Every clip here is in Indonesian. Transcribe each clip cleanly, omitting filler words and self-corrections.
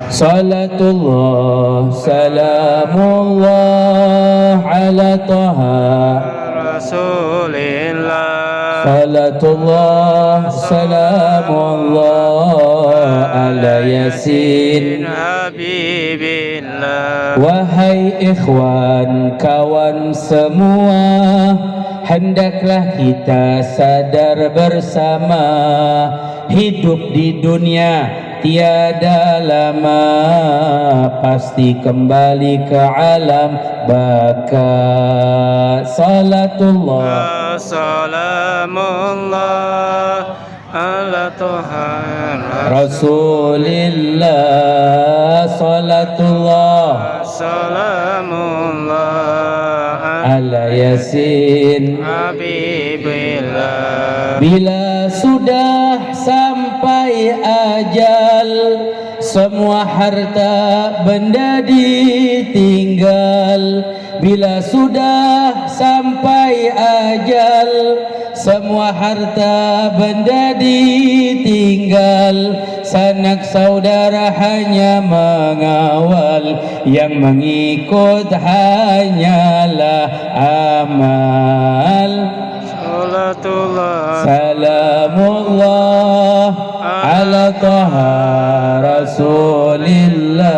Salatullah salamullah ala Taha Rasulillah. Salatullah salamullah ala Yasin Habibillah. Wahai ikhwan kawan semua, hendaklah kita sadar bersama, hidup di dunia tiada lama, pasti kembali ke alam baka. Salatullah salamullah ala Tuhan Rasulillah. Salatullah salamullah ala Yasin Habibillah. Bila sudah sampai ajal, semua harta benda ditinggal. Bila sudah sampai ajal, semua harta benda ditinggal. Sanak saudara hanya mengawal, yang mengikut hanyalah amal. Salatullah Salamullah ala Taha Rasulillah.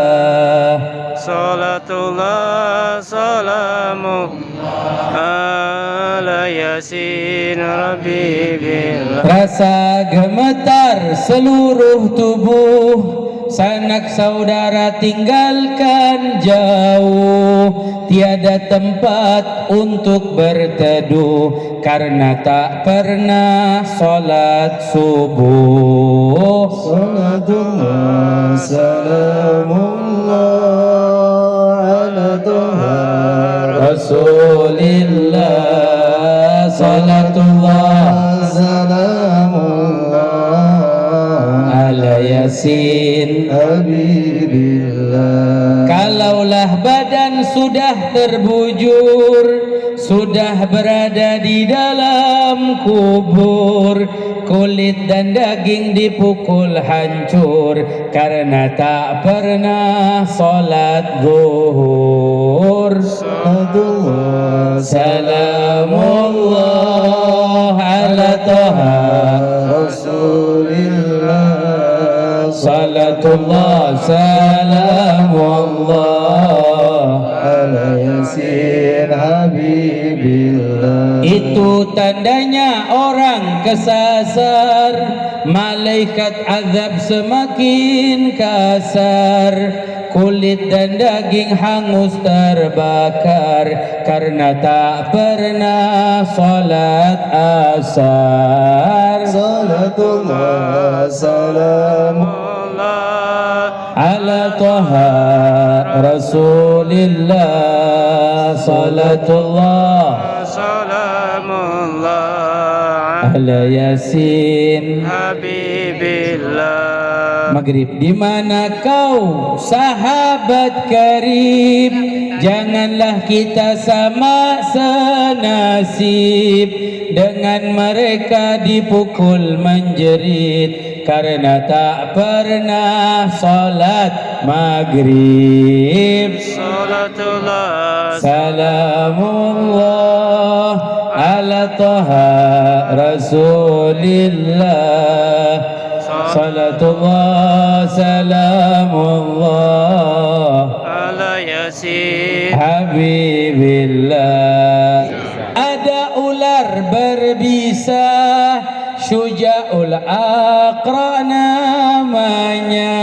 Salatullah salamullah ala Yasin Habibillah. Rasa gemetar seluruh tubuh, sanak saudara tinggalkan jauh. Tiada tempat untuk berteduh, karena tak pernah solat subuh. Salatullah salamullah ala Taha Rasulillah. Salatullah salamullah ala Yasin Habibillah. Kalaulah badan sudah terbujur, sudah berada di dalam kubur, kulit dan daging dipukul hancur, karena tak pernah solat zuhur. Salatullah Salamullah ala Taha Rasulillah. Salatullah salamullah ala Yasin Habibillah. Itu tandanya orang kesasar, malaikat azab semakin kasar, kulit dan daging hangus terbakar, karena tak pernah solat asar. Salatullah salamullah ala Taha Rasulillah. Salatullah salamullah ala Yasin Habibillah. Maghrib. Di mana kau sahabat karib, janganlah kita sama senasib dengan mereka dipukul menjerit, karena tak pernah solat maghrib. Salatullah Salamullah ala Taha Rasulillah. Salatullah salamullah ala Yasin Habibillah. Ada ular berbisa, Syuja'ul Aqra namanya.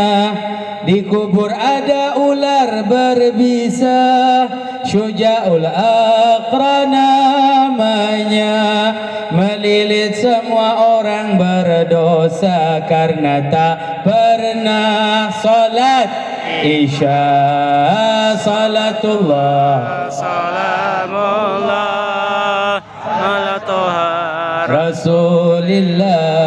Di kubur ada ular berbisa, Syuja'ul Aqra namanya. Melilit semua orang berdosa, karena tak pernah solat isya. Salatullah salamullah ala Taha Rasulillah.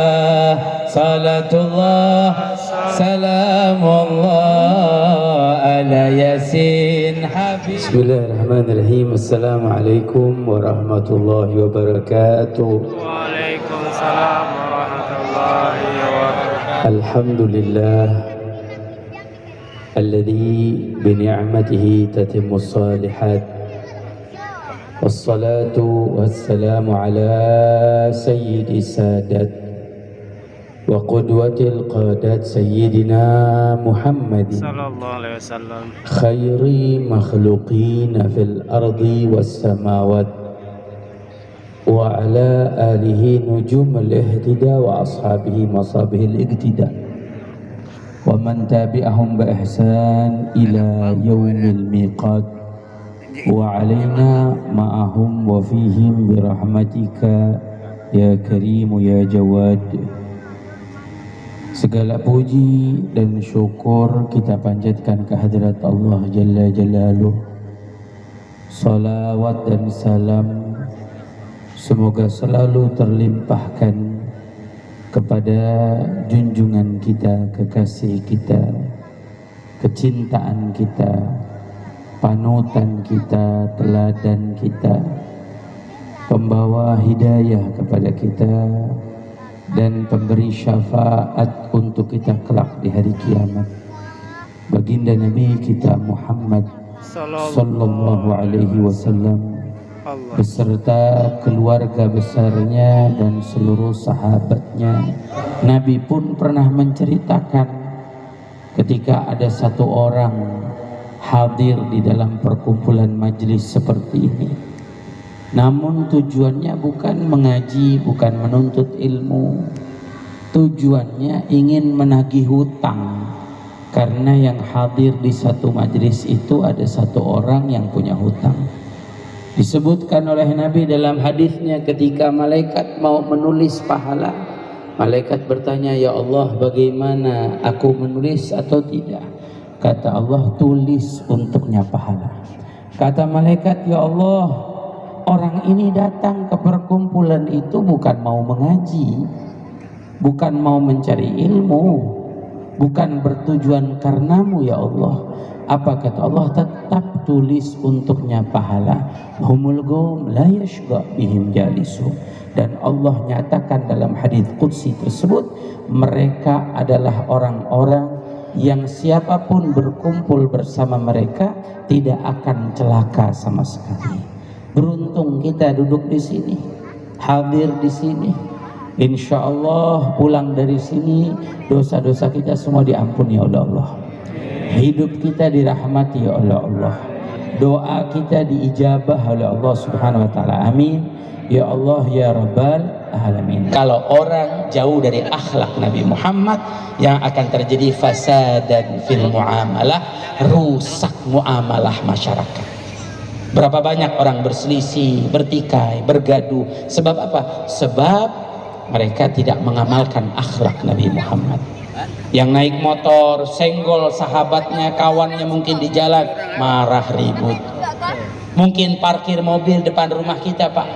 Salatullah salamullah ala Yasin Habib. Bismillahirrahmanirrahim. Assalamualaikum warahmatullahi wabarakatuh. Waalaikumsalam warahmatullahi wabarakatuh. Alhamdulillah الذي بنعمته تتم الصالحات والصلاة والسلام على سيد السادات وقدوة القادات سيدنا محمد صلى الله عليه وسلم خير مخلوقين في الأرض والسماوات وعلى آله نجوم الاهتداء وأصحابه مصابه الاقتداء ومن تابعهم بإحسان إلى يوم الميقات وعلينا معهم وفيهم برحمتك يا كريم يا جواد. Segala puji dan syukur kita panjatkan kehadirat Allah Jalla Jalaluh. Salawat dan salam semoga selalu terlimpahkan kepada junjungan kita, kekasih kita, kecintaan kita, panutan kita, teladan kita, pembawa hidayah kepada kita dan pemberi syafaat untuk kita kelak di hari kiamat, baginda Nabi kita Muhammad sallallahu alaihi wasallam beserta keluarga besarnya dan seluruh sahabatnya. Nabi pun pernah menceritakan ketika ada satu orang hadir di dalam perkumpulan majlis seperti ini, namun tujuannya bukan mengaji, bukan menuntut ilmu, tujuannya ingin menagih hutang. Karena yang hadir di satu majlis itu ada satu orang yang punya hutang. Disebutkan oleh Nabi dalam hadisnya ketika malaikat mau menulis pahala, malaikat bertanya, ya Allah, bagaimana aku menulis atau tidak? Kata Allah, tulis untuknya pahala. Kata malaikat, ya Allah, orang ini datang ke perkumpulan itu bukan mau mengaji, bukan mau mencari ilmu, bukan bertujuan karenamu ya Allah. Apa kata Allah? Tetap tulis untuknya pahala. Humul gum la yashqa bihim jalisu. Dan Allah nyatakan dalam hadis qudsi tersebut, mereka adalah orang-orang yang siapapun berkumpul bersama mereka tidak akan celaka sama sekali. Beruntung kita duduk di sini, hadir di sini. Insya Allah pulang dari sini dosa-dosa kita semua diampuni oleh Allah. Hidup kita dirahmati oleh Allah. Doa kita diijabah oleh Allah Subhanahu wa taala. Amin. Ya Allah ya Rabbal alamin. Kalau orang jauh dari akhlak Nabi Muhammad, yang akan terjadi fasadan fil muamalah, rusak muamalah masyarakat. Berapa banyak orang berselisih, bertikai, bergaduh. Sebab apa? Sebab mereka tidak mengamalkan akhlak Nabi Muhammad. Yang naik motor senggol sahabatnya, kawannya mungkin di jalan, marah ribut. Mungkin parkir mobil depan rumah kita, Pak.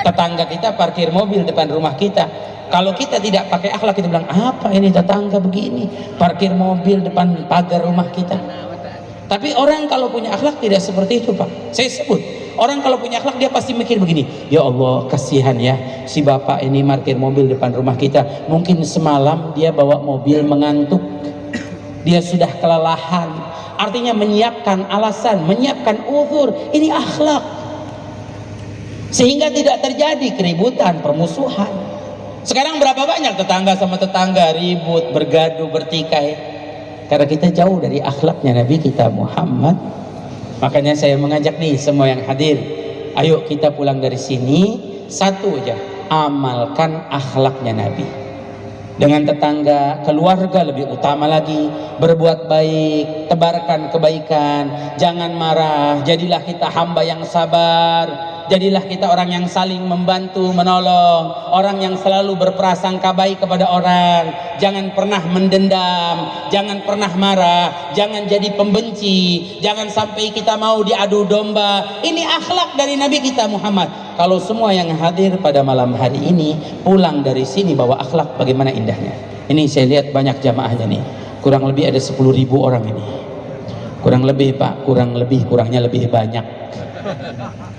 Tetangga kita parkir mobil depan rumah kita. Kalau kita tidak pakai akhlak, kita bilang, apa ini tetangga begini parkir mobil depan pagar rumah kita. Tapi orang kalau punya akhlak tidak seperti itu, Pak. Saya sebut, orang kalau punya akhlak dia pasti mikir begini, ya Allah kasihan ya si bapak ini parkir mobil depan rumah kita, mungkin semalam dia bawa mobil mengantuk, dia sudah kelelahan. Artinya menyiapkan alasan, menyiapkan uzur. Ini akhlak, sehingga tidak terjadi keributan, permusuhan. Sekarang berapa banyak tetangga sama tetangga ribut, bergaduh, bertikai, karena kita jauh dari akhlaknya Nabi kita Muhammad. Makanya saya mengajak nih semua yang hadir, ayo kita pulang dari sini satu aja, amalkan akhlaknya Nabi. Dengan tetangga, keluarga lebih utama lagi, berbuat baik, tebarkan kebaikan, jangan marah, jadilah kita hamba yang sabar, jadilah kita orang yang saling membantu, menolong, orang yang selalu berprasangka baik kepada orang, jangan pernah mendendam, jangan pernah marah, jangan jadi pembenci, jangan sampai kita mau diadu domba. Ini akhlak dari Nabi kita Muhammad. Kalau semua yang hadir pada malam hari ini pulang dari sini bawa akhlak, bagaimana indahnya. Ini saya lihat banyak jamaahnya nih, kurang lebih ada 10.000 orang ini. Kurang lebih Pak, kurangnya lebih banyak.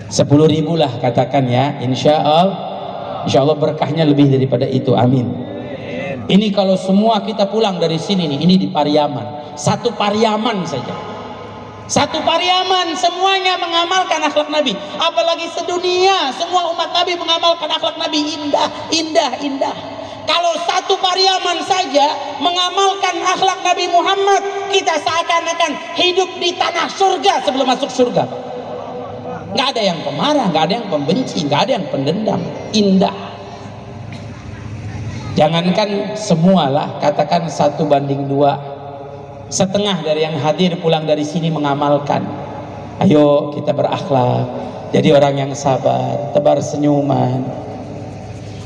10.000 lah katakan ya, insya Allah berkahnya lebih daripada itu, amin. Ini kalau semua kita pulang dari sini nih, ini di Pariaman, Satu Pariaman saja, satu Pariaman semuanya mengamalkan akhlak Nabi. Apalagi sedunia semua umat Nabi mengamalkan akhlak Nabi. Indah, indah, indah. Kalau satu Pariaman saja mengamalkan akhlak Nabi Muhammad, kita seakan-akan hidup di tanah surga sebelum masuk surga. Nggak ada yang pemarah, nggak ada yang pembenci, nggak ada yang pendendam. Indah. Jangankan semualah, katakan 1:2, setengah dari yang hadir pulang dari sini mengamalkan. Ayo kita berakhlak, jadi orang yang sabar, tebar senyuman.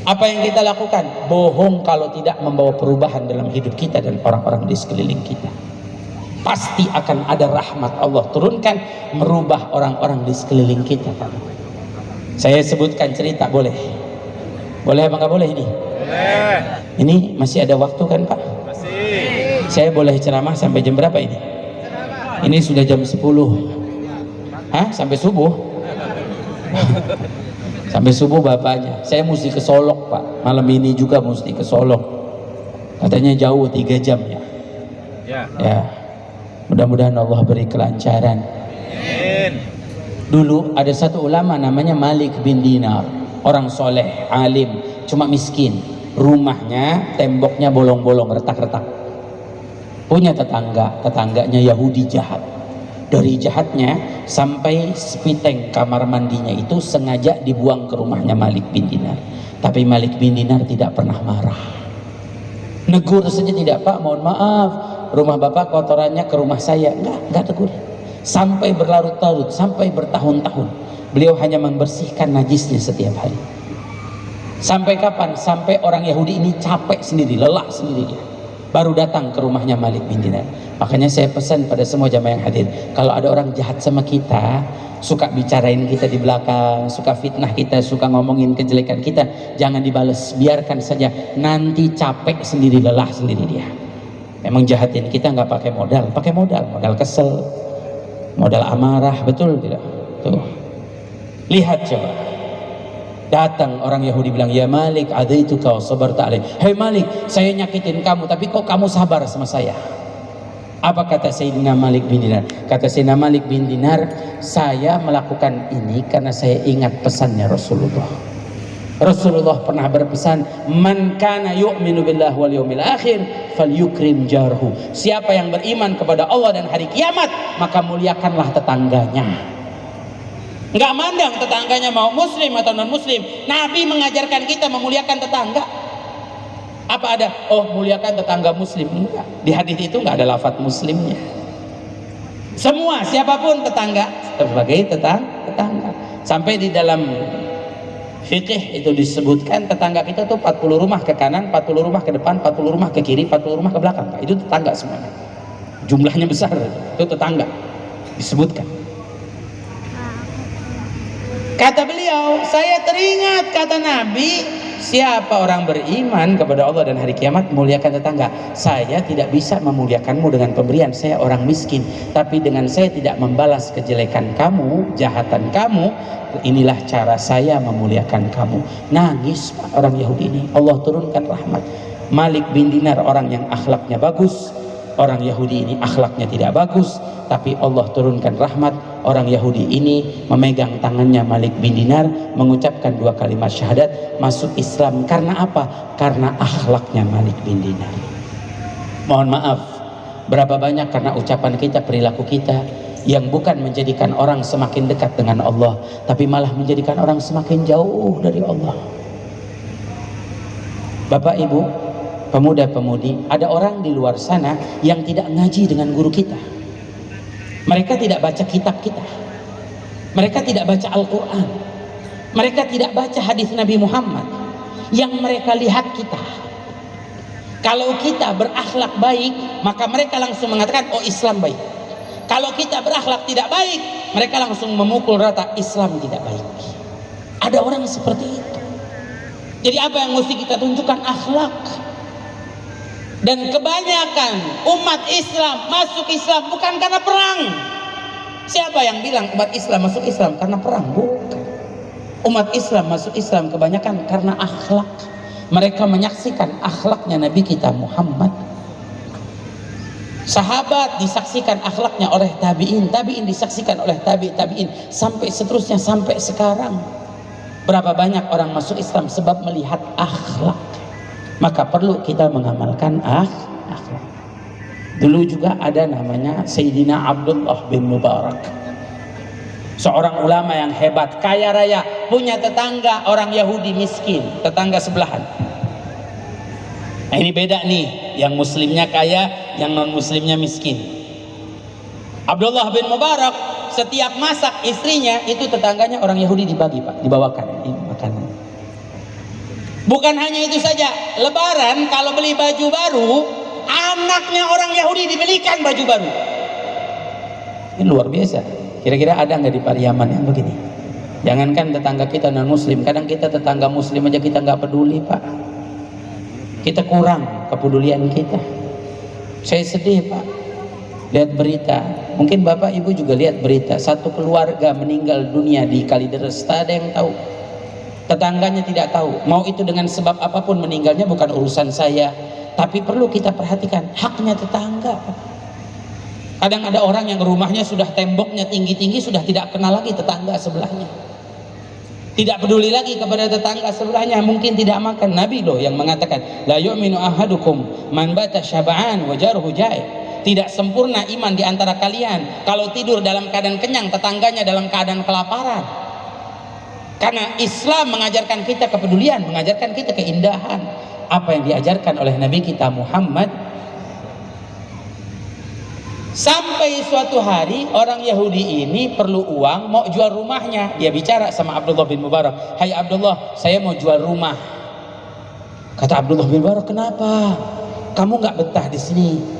Apa yang kita lakukan? Bohong kalau tidak membawa perubahan dalam hidup kita dan orang-orang di sekeliling kita. Pasti akan ada rahmat Allah turunkan merubah orang-orang di sekeliling kita. Saya sebutkan cerita, boleh? Boleh apa nggak boleh ini? Boleh. Ini masih ada waktu kan Pak? Masih. Saya boleh ceramah sampai jam berapa ini? Ini sudah jam 10. Hah? Sampai subuh? Sampai subuh bapaknya. Saya mesti ke Solok Pak. Malam ini juga mesti ke Solok. Katanya jauh 3 jam ya. Ya. Mudah-mudahan Allah beri kelancaran. Amin. Dulu ada satu ulama namanya Malik bin Dinar. Orang soleh, alim, cuma miskin. Rumahnya temboknya bolong-bolong, retak-retak. Punya tetangganya Yahudi jahat. Dari jahatnya sampai spiteng kamar mandinya itu sengaja dibuang ke rumahnya Malik bin Dinar. Tapi Malik bin Dinar tidak pernah marah. Negur saja tidak, Pak, mohon maaf, rumah Bapak kotorannya ke rumah saya. Enggak tegur. Sampai berlarut-larut, sampai bertahun-tahun beliau hanya membersihkan najisnya setiap hari. Sampai kapan? Sampai orang Yahudi ini capek sendiri, lelah sendiri dia. Baru datang ke rumahnya Malik bin Dinar. Makanya saya pesan pada semua jamaah yang hadir, kalau ada orang jahat sama kita, suka bicarain kita di belakang, suka fitnah kita, suka ngomongin kejelekan kita, jangan dibales, biarkan saja. Nanti capek sendiri, lelah sendiri dia. Memang jahatin kita nggak pakai modal kesel, modal amarah, betul tidak? Tuh, lihat coba. Datang orang Yahudi bilang, ya Malik, adaituka wa sabarta alaih. Hei Malik, saya nyakitin kamu, tapi kok kamu sabar sama saya? Apa kata Sayyidina Malik bin Dinar? Kata Sayyidina Malik bin Dinar, saya melakukan ini karena saya ingat pesannya Rasulullah. Rasulullah pernah berpesan, man kana yu'minu billahi wal yawmil akhir falyukrim jarhu. Siapa yang beriman kepada Allah dan hari kiamat, maka muliakanlah tetangganya. Enggak mandang tetangganya mau muslim atau non muslim. Nabi mengajarkan kita memuliakan tetangga. Apa ada? Oh, muliakan tetangga muslim. Enggak. Di hadis itu enggak ada lafaz muslimnya. Semua siapapun tetangga sebagai tetangga. Sampai di dalam fikih itu disebutkan tetangga kita tuh 40 rumah ke kanan, 40 rumah ke depan, 40 rumah ke kiri, 40 rumah ke belakang. Itu tetangga semuanya. Jumlahnya besar. Itu tetangga. Disebutkan. Kata beliau, saya teringat kata Nabi, siapa orang beriman kepada Allah dan hari kiamat, muliakan tetangga. Saya tidak bisa memuliakanmu dengan pemberian, saya orang miskin. Tapi dengan saya tidak membalas kejelekan kamu, jahatan kamu, inilah cara saya memuliakan kamu. Nangis Pak orang Yahudi ini. Allah turunkan rahmat. Malik bin Dinar orang yang akhlaknya bagus, orang Yahudi ini akhlaknya tidak bagus, tapi Allah turunkan rahmat. Orang Yahudi ini memegang tangannya Malik bin Dinar, mengucapkan 2 kalimat syahadat, masuk Islam. Karena apa? Karena akhlaknya Malik bin Dinar. Mohon maaf, berapa banyak karena ucapan kita, perilaku kita yang bukan menjadikan orang semakin dekat dengan Allah, tapi malah menjadikan orang semakin jauh dari Allah. Bapak Ibu, pemuda-pemudi, ada orang di luar sana yang tidak ngaji dengan guru kita. Mereka tidak baca kitab kita. Mereka tidak baca Al-Quran. Mereka tidak baca hadis Nabi Muhammad. Yang mereka lihat kita. Kalau kita berakhlak baik, maka mereka langsung mengatakan, oh Islam baik. Kalau kita berakhlak tidak baik, mereka langsung memukul rata, Islam tidak baik. Ada orang seperti itu. Jadi apa yang mesti kita tunjukkan? Akhlak. Dan kebanyakan umat Islam masuk Islam bukan karena perang. Siapa yang bilang umat Islam masuk Islam karena perang? Bukan. Umat Islam masuk Islam kebanyakan karena akhlak. Mereka menyaksikan akhlaknya Nabi kita Muhammad Sahabat disaksikan akhlaknya oleh tabi'in, tabi'in disaksikan oleh tabi'in, sampai seterusnya sampai sekarang. Berapa banyak orang masuk Islam sebab melihat akhlak. Maka perlu kita mengamalkan akhlak. Dulu juga ada namanya Sayyidina Abdullah bin Mubarak, seorang ulama yang hebat, kaya raya, punya tetangga orang Yahudi miskin, tetangga sebelahan. Nah ini beda nih, yang muslimnya kaya, yang non muslimnya miskin. Abdullah bin Mubarak setiap masak istrinya itu tetangganya orang Yahudi dibagi Pak, dibawakan ini makanan. Bukan hanya itu saja, Lebaran kalau beli baju baru, anaknya orang Yahudi dibelikan baju baru. Ini luar biasa. Kira-kira ada nggak di Pariaman yang begini? Jangankan tetangga kita non muslim, kadang kita tetangga muslim aja kita nggak peduli Pak. Kita kurang kepedulian kita. Saya sedih Pak lihat berita, mungkin Bapak Ibu juga lihat berita, satu keluarga meninggal dunia di Kalideres, tak ada yang tahu, tetangganya tidak tahu. Mau itu dengan sebab apapun meninggalnya bukan urusan saya, tapi perlu kita perhatikan haknya tetangga. Kadang ada orang yang rumahnya sudah temboknya tinggi-tinggi, sudah tidak kenal lagi tetangga sebelahnya, tidak peduli lagi kepada tetangga sebelahnya, mungkin tidak makan. Nabi loh yang mengatakan, la yu'minu ahadukum man bata syab'an wa jaruhu ja'i. Tidak sempurna iman di antara kalian kalau tidur dalam keadaan kenyang, tetangganya dalam keadaan kelaparan. Karena Islam mengajarkan kita kepedulian, mengajarkan kita keindahan. Apa yang diajarkan oleh Nabi kita Muhammad. Sampai suatu hari orang Yahudi ini perlu uang, mau jual rumahnya. Dia bicara sama Abdullah bin Mubarak, hai Abdullah, saya mau jual rumah. Kata Abdullah bin Mubarak, kenapa? Kamu nggak betah di sini?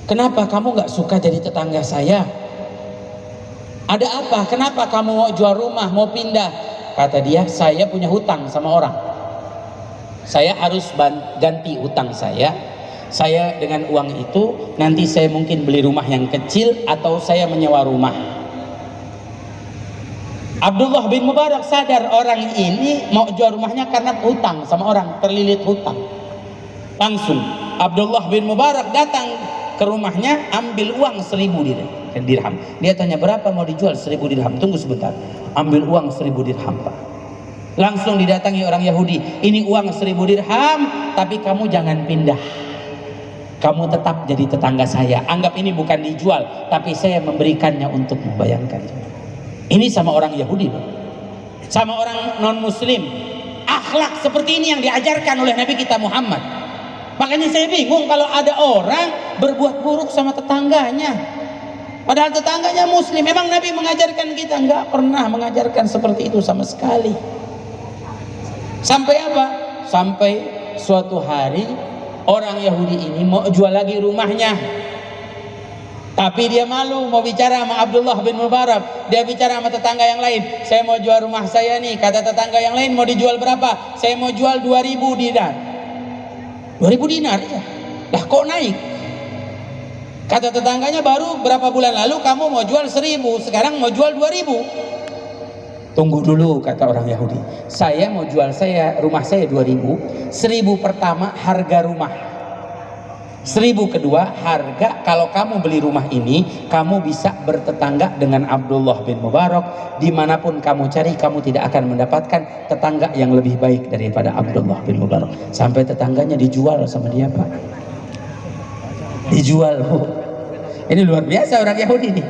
Kenapa kamu nggak suka jadi tetangga saya? Ada apa? Kenapa kamu mau jual rumah, mau pindah? Kata dia, saya punya hutang sama orang. Saya harus ganti hutang saya. Saya dengan uang itu nanti saya mungkin beli rumah yang kecil atau saya menyewa rumah. Abdullah bin Mubarak sadar orang ini mau jual rumahnya karena hutang sama orang, terlilit hutang. Langsung Abdullah bin Mubarak datang ke rumahnya, ambil uang 1000 dirham. Dia tanya, berapa mau dijual? 1000 dirham. Tunggu sebentar, ambil uang 1000 dirham Pak. Langsung didatangi orang Yahudi, ini uang 1000 dirham, tapi kamu jangan pindah, kamu tetap jadi tetangga saya. Anggap ini bukan dijual, tapi saya memberikannya untuk membayangkan. Ini sama orang Yahudi, sama orang non muslim. Akhlak seperti ini yang diajarkan oleh Nabi kita Muhammad. Makanya saya bingung kalau ada orang berbuat buruk sama tetangganya, padahal tetangganya muslim. Memang Nabi mengajarkan kita? Enggak pernah mengajarkan seperti itu sama sekali. Sampai apa? Sampai suatu hari orang Yahudi ini mau jual lagi rumahnya, tapi dia malu mau bicara sama Abdullah bin Mubarak. Dia bicara sama tetangga yang lain, saya mau jual rumah saya nih. Kata tetangga yang lain, mau dijual berapa? Saya mau jual 2000 dinar. 2000 dinar ya. Lah kok naik? Kata tetangganya, baru berapa bulan lalu kamu mau jual 1000, sekarang mau jual 2000. Tunggu dulu, kata orang Yahudi. Saya mau jual rumah saya 2000. 1000 pertama harga rumah. 1000 kedua harga kalau kamu beli rumah ini, kamu bisa bertetangga dengan Abdullah bin Mubarak. Dimanapun kamu cari, kamu tidak akan mendapatkan tetangga yang lebih baik daripada Abdullah bin Mubarak. Sampai tetangganya dijual sama dia Pak. Dijual. Ini luar biasa orang Yahudi nih.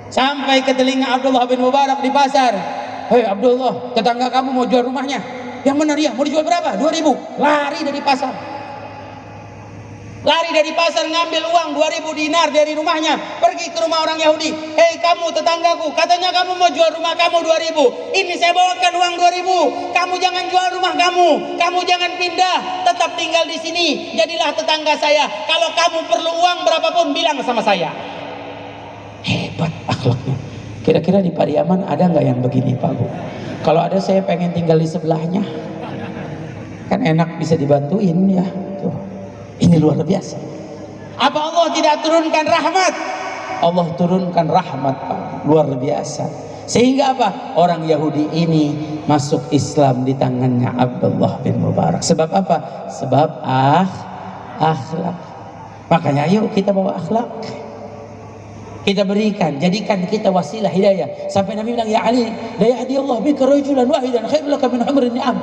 Sampai ke telinga Abdullah bin Mubarak di pasar. Hei Abdullah, tetangga kamu mau jual rumahnya. Yang benar ya, mau dijual berapa? 2000. Lari dari pasar. Lari dari pasar, ngambil uang 2000 dinar dari rumahnya, pergi ke rumah orang Yahudi. Hei kamu tetanggaku, katanya kamu mau jual rumah kamu 2000. Ini saya bawakan uang 2000. Kamu jangan jual rumah kamu jangan pindah, tetap tinggal di sini. Jadilah tetangga saya. Kalau kamu perlu uang berapapun, bilang sama saya. Hebat akhlaknya. Kira-kira di Pariaman ada nggak yang begini Pak Bu? Kalau ada saya pengen tinggal di sebelahnya. Kan enak, bisa dibantuin ya. Tuh. Ini luar biasa. Apa Allah tidak turunkan rahmat? Allah turunkan rahmat Pak. Luar biasa. Sehingga apa? Orang Yahudi ini masuk Islam di tangannya Abdullah bin Mubarak. Sebab apa? Sebab akhlak. Makanya ayo kita bawa akhlak, kita berikan, jadikan kita wasilah hidayah. Sampai Nabi bilang, ya Ali, la yahdiyallahu bika rajulan wahidan khairul laka min humrin ni'am.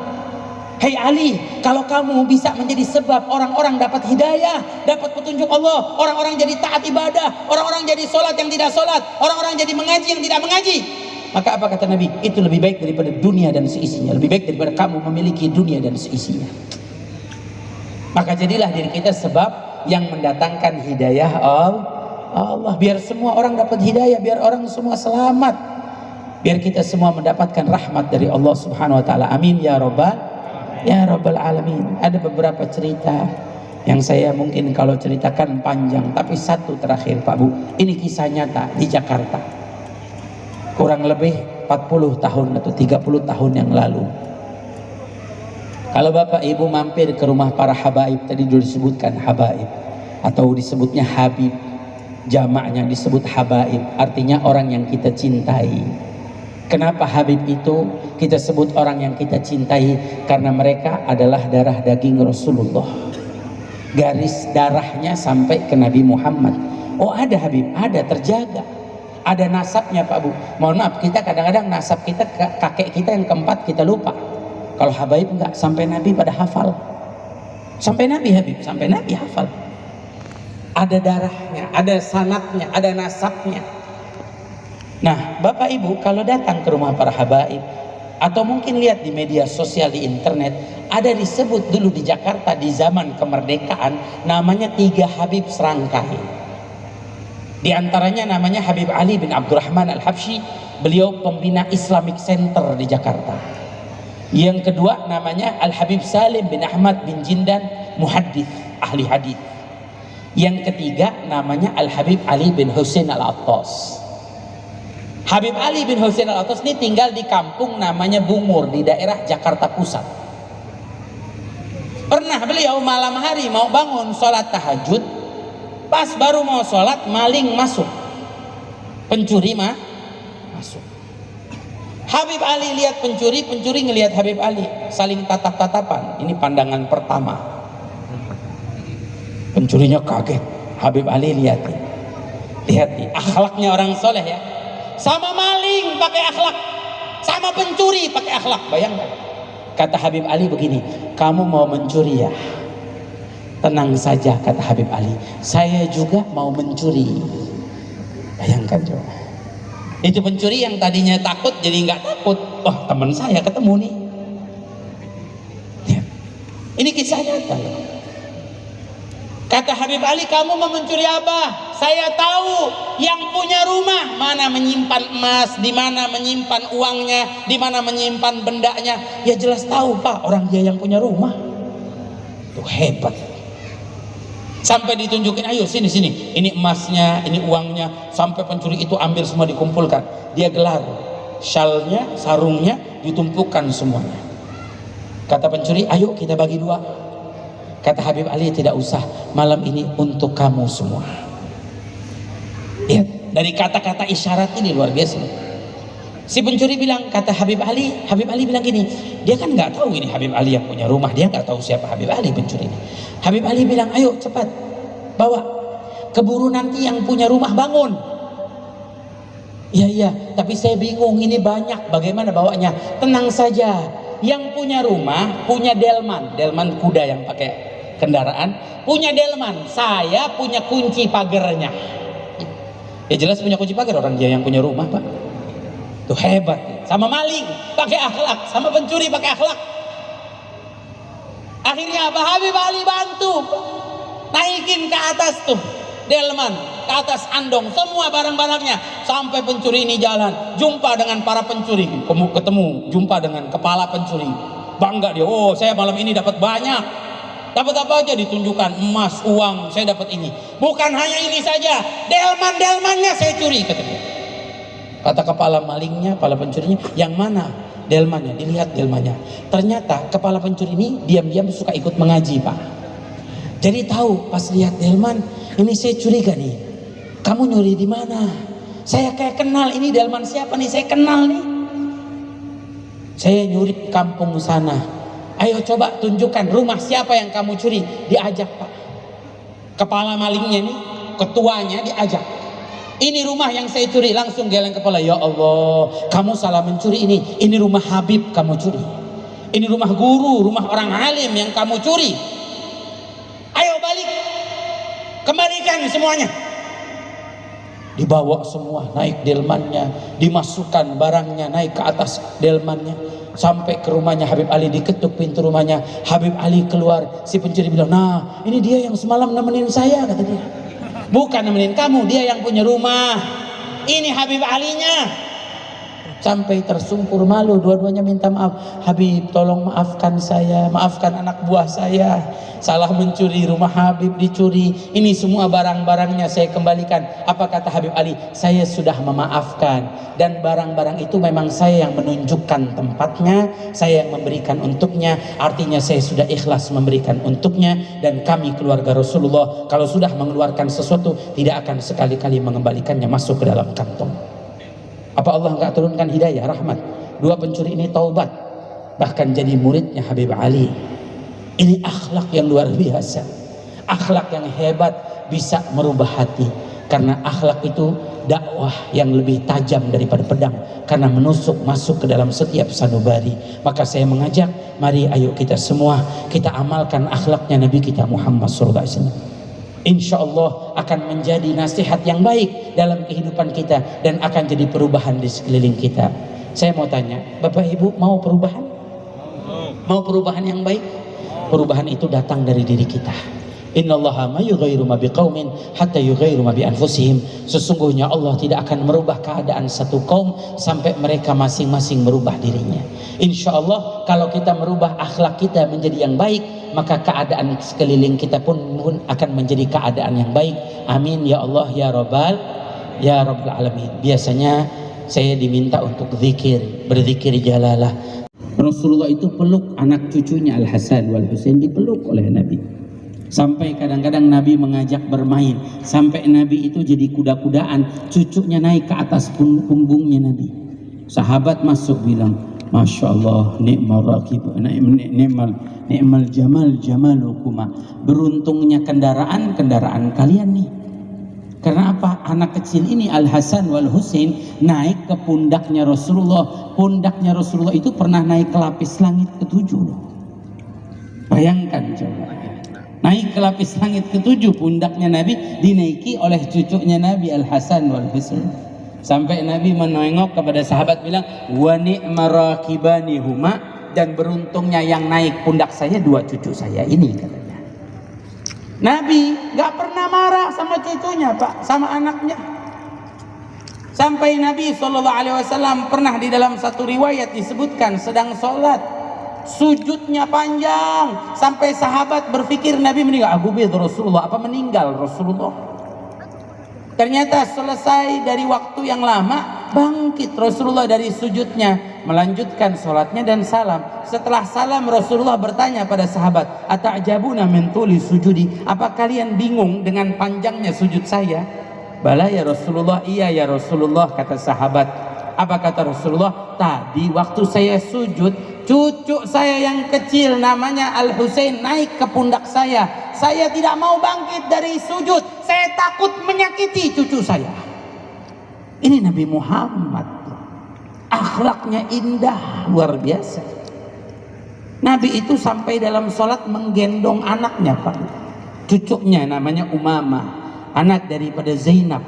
Hei Ali, kalau kamu bisa menjadi sebab orang-orang dapat hidayah, dapat petunjuk Allah, orang-orang jadi taat ibadah, orang-orang jadi sholat yang tidak sholat, orang-orang jadi mengaji yang tidak mengaji, maka apa kata Nabi? Itu lebih baik daripada dunia dan seisinya, lebih baik daripada kamu memiliki dunia dan seisinya. Maka jadilah diri kita sebab yang mendatangkan hidayah Allah, biar semua orang dapat hidayah, biar orang semua selamat, biar kita semua mendapatkan rahmat dari Allah Subhanahu wa taala. Amin ya rabbal alamin. Ada beberapa cerita yang saya mungkin kalau ceritakan panjang, tapi satu terakhir Pak Bu, ini kisah nyata di Jakarta. Kurang lebih 40 tahun atau 30 tahun yang lalu. Kalau Bapak Ibu mampir ke rumah para habaib, tadi dulu disebutkan habaib atau disebutnya habib, jamaknya disebut habaib, artinya orang yang kita cintai. Kenapa Habib itu kita sebut orang yang kita cintai? Karena mereka adalah darah daging Rasulullah, garis darahnya sampai ke Nabi Muhammad. Oh ada Habib, ada, terjaga, ada nasabnya Pak Bu. Mohon maaf, kita kadang-kadang nasab kita kakek kita yang keempat kita lupa. Kalau Habaib enggak, sampai Nabi pada hafal, sampai Nabi Habib, sampai Nabi hafal. Ada darahnya, ada sanatnya, ada nasabnya. Nah Bapak Ibu kalau datang ke rumah para habaib atau mungkin lihat di media sosial, di internet, ada disebut dulu di Jakarta di zaman kemerdekaan namanya 3 Habib serangkai. Di antaranya namanya Habib Ali bin Abdurrahman Al-Habsyi, beliau pembina Islamic Center di Jakarta. Yang kedua namanya Al-Habib Salim bin Ahmad bin Jindan, muhaddits, ahli hadis. Yang ketiga namanya Al-Habib Ali bin Husain Al-Attas. Habib Ali bin Husain Al-Attas ini tinggal di kampung namanya Bungur di daerah Jakarta Pusat. Pernah beliau malam hari mau bangun sholat tahajud, pas baru mau sholat maling masuk, pencuri masuk. Habib Ali lihat pencuri, pencuri ngelihat Habib Ali, saling tatap-tatapan. Ini pandangan pertama. Pencurinya kaget, Habib Ali lihat nih akhlaknya orang soleh ya. Sama maling pakai akhlak, sama pencuri pakai akhlak. Bayangkan, kata Habib Ali begini, kamu mau mencuri ya? Tenang saja, kata Habib Ali, saya juga mau mencuri. Bayangkan coba, itu pencuri yang tadinya takut jadi nggak takut. Wah, teman saya ketemu nih ya. Ini kisah nyata. Kata Habib Ali, kamu mau mencuri apa? Saya tahu yang punya rumah mana menyimpan emas, di mana menyimpan uangnya, di mana menyimpan bendanya. Ya jelas tahu Pak, orang dia yang punya rumah. Tuh hebat. Sampai ditunjukin, ayo sini, ini emasnya, ini uangnya. Sampai pencuri itu ambil semua, dikumpulkan. Dia gelar, syalnya, sarungnya ditumpukan semuanya. Kata pencuri, ayo kita bagi 2. Kata Habib Ali, tidak usah, malam ini untuk kamu semua. Lihat, dari kata-kata isyarat ini luar biasa. Si pencuri bilang, kata Habib Ali bilang gini, dia kan nggak tahu ini Habib Ali yang punya rumah, dia nggak tahu siapa Habib Ali pencuri ini. Habib Ali bilang, ayo cepat bawa, keburu nanti yang punya rumah bangun. Iya, tapi saya bingung, ini banyak, bagaimana bawanya? Tenang saja, yang punya rumah punya delman kuda yang pakai kendaraan, punya delman, saya punya kunci pagernya. Ya jelas punya kunci pagar, orang dia yang punya rumah Pak. Tuh hebat. Sama maling pakai akhlak, sama pencuri pakai akhlak. Akhirnya apa? Habib Ali bantu naikin ke atas tuh delman, ke atas andong semua barang-barangnya, sampai pencuri ini jalan jumpa dengan para pencuri, ketemu jumpa dengan kepala pencuri, bangga dia, oh saya malam ini dapat banyak. Dapat apa aja? Ditunjukkan emas, uang, saya dapat ini. Bukan hanya ini saja, delmannya saya curi, kata dia. Kata kepala malingnya, kepala pencurinya, yang mana delmannya? Dilihat delmannya. Ternyata kepala pencuri ini diam-diam suka ikut mengaji Pak. Jadi tahu pas lihat delman, ini saya curiga nih. Kamu nyuri di mana? Saya kayak kenal, ini delman siapa nih? Saya kenal nih. Saya nyuri di kampung sana. Ayo coba tunjukkan rumah siapa yang kamu curi. Diajak Pak. Kepala malingnya nih, ketuanya diajak. Ini rumah yang saya curi, langsung geleng kepala. Ya Allah, kamu salah mencuri ini. Ini rumah Habib kamu curi. Ini rumah guru, rumah orang alim yang kamu curi. Ayo balik, kembalikan semuanya. Dibawa semua, naik delmannya, dimasukkan barangnya, naik ke atas delmannya, sampai ke rumahnya Habib Ali. Diketuk pintu rumahnya, Habib Ali keluar. Si pencuri bilang, nah ini dia yang semalam nemenin saya, kata dia. Bukan nemenin kamu, dia yang punya rumah. Ini Habib Alinya. Sampai tersungkur malu, dua-duanya minta maaf. Habib, tolong maafkan saya, maafkan anak buah saya. Salah mencuri, rumah Habib dicuri. Ini semua barang-barangnya saya kembalikan. Apa kata Habib Ali? Saya sudah memaafkan. Dan barang-barang itu memang saya yang menunjukkan tempatnya, saya yang memberikan untuknya. Artinya saya sudah ikhlas memberikan untuknya. Dan kami keluarga Rasulullah, kalau sudah mengeluarkan sesuatu, tidak akan sekali-kali mengembalikannya masuk ke dalam kantong. Apa Allah enggak turunkan hidayah, rahmat? Dua pencuri ini taubat, bahkan jadi muridnya Habib Ali. Ini akhlak yang luar biasa, akhlak yang hebat, bisa merubah hati. Karena akhlak itu dakwah yang lebih tajam daripada pedang, karena menusuk masuk ke dalam setiap sanubari. Maka saya mengajak, mari ayo kita semua kita amalkan akhlaknya Nabi kita Muhammad SAW. Insya Allah akan menjadi nasihat yang baik dalam kehidupan kita, dan akan jadi perubahan di sekeliling kita. Saya mau tanya, Bapak Ibu mau perubahan? Mau perubahan yang baik? Perubahan itu datang dari diri kita. Innallaha ma yughayyiru ma biqaumin hatta yughayyiru ma bi anfusihim. Sesungguhnya Allah tidak akan merubah keadaan satu kaum sampai mereka masing-masing merubah dirinya. Insya Allah kalau kita merubah akhlak kita menjadi yang baik, maka keadaan sekeliling kita pun akan menjadi keadaan yang baik. Amin ya Allah ya Rabbal alamin. Biasanya saya diminta untuk zikir, berzikir jalalah. Rasulullah itu peluk anak cucunya Al Hasan wal Husain, dipeluk oleh Nabi. Sampai kadang-kadang Nabi mengajak bermain, sampai Nabi itu jadi kuda-kudaan, cucunya naik ke atas punggungnya Nabi. Sahabat masuk bilang, Masya Allah, ni'mal rakib, ni'mal jamalukuma. Beruntungnya kendaraan kalian nih. Karena apa? Anak kecil ini Al Hasan wal Husain naik ke pundaknya Rasulullah. Pundaknya Rasulullah itu pernah naik ke lapis langit ke-7 loh. Bayangkan coba. Naik ke lapis langit ke-7, pundaknya Nabi dinaiki oleh cucunya Nabi Al Hasan wal Husain. Sampai Nabi menengok kepada sahabat bilang, wa ni'ma rakibani huma, dan beruntungnya yang naik pundak saya dua cucu saya ini, katanya. Nabi gak pernah marah sama cucunya, Pak, sama anaknya. Sampai Nabi SAW pernah di dalam satu riwayat disebutkan sedang sholat, sujudnya panjang sampai sahabat berpikir Nabi meninggal. Agubid Rasulullah, apa meninggal Rasulullah? Ternyata selesai dari waktu yang lama, bangkit Rasulullah dari sujudnya, melanjutkan sholatnya dan salam. Setelah salam Rasulullah bertanya pada sahabat, ata'jabuna min tuli sujudi, apa kalian bingung dengan panjangnya sujud saya? Bala ya Rasulullah, iya ya Rasulullah, kata sahabat. Apa kata Rasulullah? Tadi waktu saya sujud, cucu saya yang kecil namanya Al Husain naik ke pundak saya. Saya tidak mau bangkit dari sujud, saya takut menyakiti cucu saya. Ini Nabi Muhammad, akhlaknya indah, luar biasa. Nabi itu sampai dalam sholat menggendong anaknya, Pak. Cucunya namanya Umamah, anak daripada Zainab.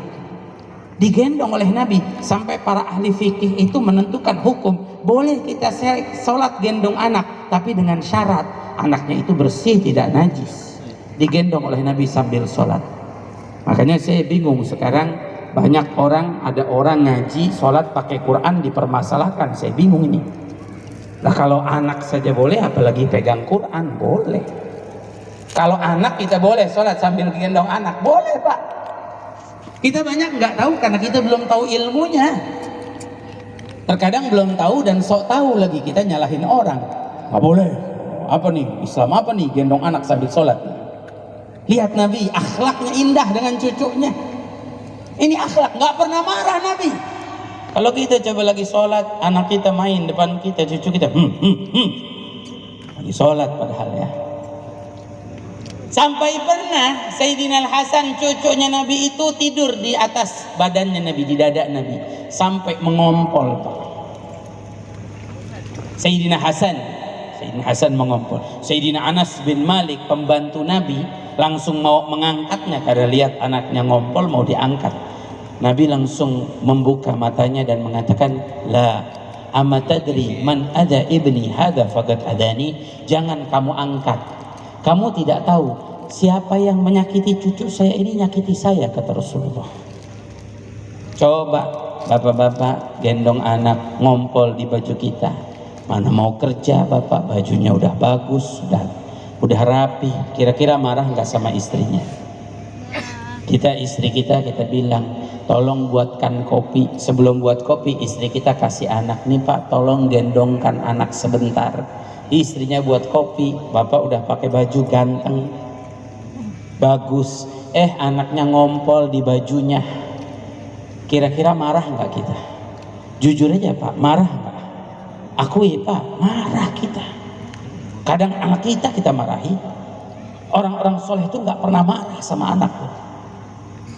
Digendong oleh Nabi, sampai para ahli fikih itu menentukan hukum, boleh kita sholat gendong anak, tapi dengan syarat anaknya itu bersih, tidak najis. Digendong oleh Nabi sambil sholat. Makanya saya bingung sekarang, banyak orang, ada orang ngaji sholat pakai Quran dipermasalahkan. Saya bingung ini. Nah kalau anak saja boleh, apalagi pegang Quran? Boleh. Kalau anak kita boleh sholat sambil gendong anak, boleh Pak. Kita banyak nggak tahu karena kita belum tahu ilmunya. Terkadang belum tahu dan sok tahu lagi, kita nyalahin orang. Nggak boleh. Apa nih? Islam apa nih? Gendong anak sambil sholat. Lihat Nabi, akhlaknya indah dengan cucunya. Ini akhlak, nggak pernah marah Nabi. Kalau kita coba lagi sholat, anak kita main depan kita, cucu kita lagi sholat padahal ya. Sampai pernah Sayyidina Hasan cucunya Nabi itu tidur di atas badannya Nabi, di dada Nabi, sampai mengompol. Sayyidina Hasan mengompol. Sayyidina Anas bin Malik pembantu Nabi langsung mau mengangkatnya karena lihat anaknya ngompol mau diangkat. Nabi langsung membuka matanya dan mengatakan, la amatadri man ada ibni hadza faqad adani. Jangan kamu angkat, kamu tidak tahu siapa yang menyakiti cucu saya ini nyakiti saya, kata Rasulullah. Coba bapak-bapak gendong anak ngompol di baju kita, mana mau kerja bapak bajunya udah bagus, udah rapi, kira-kira marah nggak sama istrinya? Istri kita bilang, tolong buatkan kopi. Sebelum buat kopi, istri kita kasih anak, nih pak tolong gendongkan anak sebentar. Istrinya buat kopi, bapak udah pakai baju ganteng bagus, anaknya ngompol di bajunya, kira-kira marah nggak kita? Jujur aja pak, marah nggak? Akui pak, marah kita. Kadang anak kita marahi. Orang-orang soleh itu nggak pernah marah sama anak.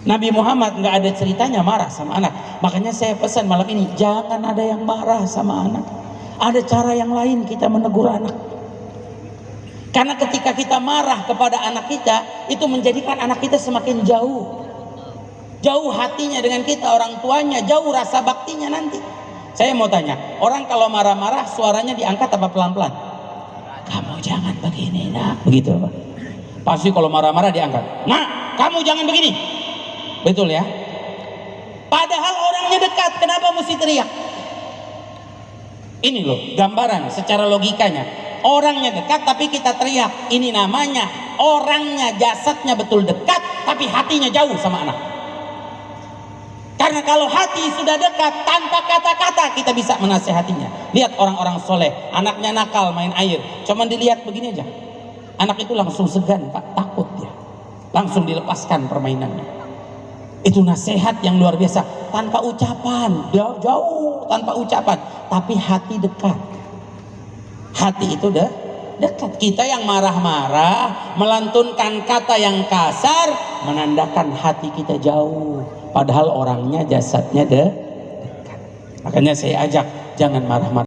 Nabi Muhammad nggak ada ceritanya marah sama anak. Makanya saya pesan malam ini, jangan ada yang marah sama anak. Ada cara yang lain kita menegur anak. Karena ketika kita marah kepada anak kita, itu menjadikan anak kita semakin jauh. Jauh hatinya dengan kita, orang tuanya, jauh rasa baktinya nanti. Saya mau tanya, orang kalau marah-marah suaranya diangkat apa pelan-pelan? Kamu jangan begini, nak. Begitu Pak. Pasti kalau marah-marah diangkat. Nak, kamu jangan begini. Betul ya? Padahal orangnya dekat, kenapa mesti teriak? Ini loh gambaran secara logikanya. Orangnya dekat tapi kita teriak. Ini namanya orangnya, jasadnya betul dekat tapi hatinya jauh sama anak. Karena kalau hati sudah dekat, tanpa kata-kata kita bisa menasehatinya. Lihat orang-orang soleh, anaknya nakal main air, cuman dilihat begini aja, anak itu langsung segan pak, takut dia, langsung dilepaskan permainannya. Itu nasihat yang luar biasa, tanpa ucapan, jauh tanpa ucapan, tapi hati dekat. Hati itu dekat. Kita yang marah-marah melantunkan kata yang kasar menandakan hati kita jauh, padahal orangnya, jasadnya dekat. Makanya saya ajak, jangan marah-marah.